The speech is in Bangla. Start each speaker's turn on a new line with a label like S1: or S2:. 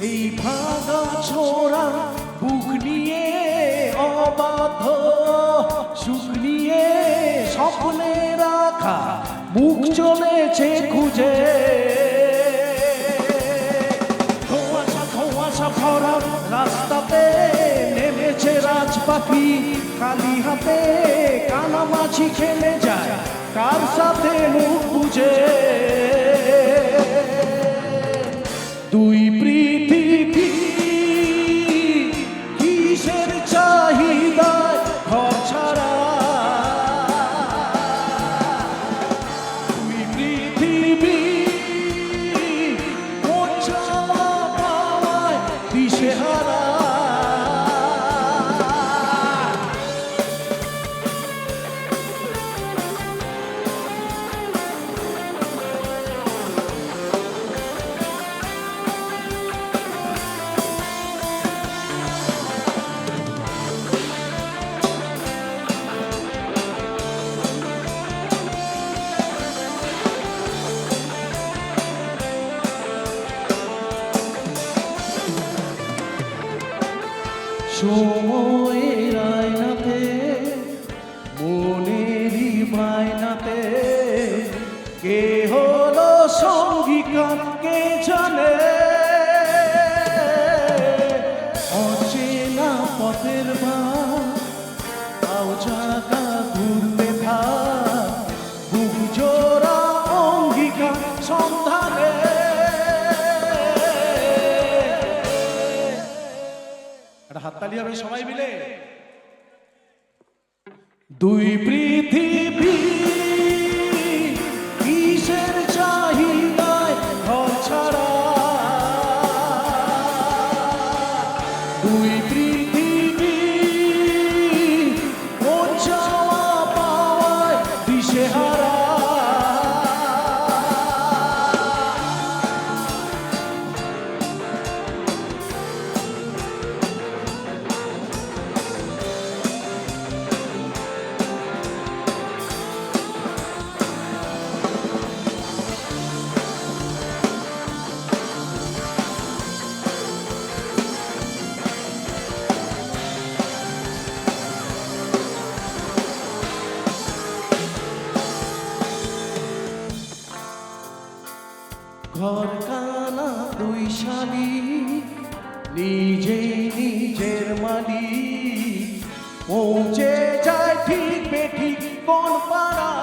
S1: এই ভাঙা ছোড়া বুক নিয়ে অবাধ সুখ নিয়ে স্বপ্নে রাখা মুখ চলেছে খুঁজে ধোঁয়াশা ধোঁয়াশা ভরা রাস্তাতে নেমেছে রাজ পাখি খালি হাতে কানামাছি খেলে যায় কার সাথে মুখ বুঝে দুই পৃথিবী কিসের চাহিদা ঘর ছাড়া দুই পৃথিবী কোন চাওয়া পাওয়ায় দিশেহারা সময়ের আয়নাতে মনেরই বায়নাতে কে হলো সঙ্গীকার কে জানে অচেনা পথের ভাও চাকা ঘুরতে থাক বুক জোড়া অঙ্গীকার সন্ধানে হাততালি হবে সবাই মিলে দুই পৃথিবী কিসের চাহিদায় ঘর ছাড়া দুই পৃথিবী কোন চাওয়া পাওয়ায় দিশেহারা ঘর কানা দুই শালি নিজে নিজের মালিক পৌঁছে যায় ঠিক বেঠিক কোন পাড়া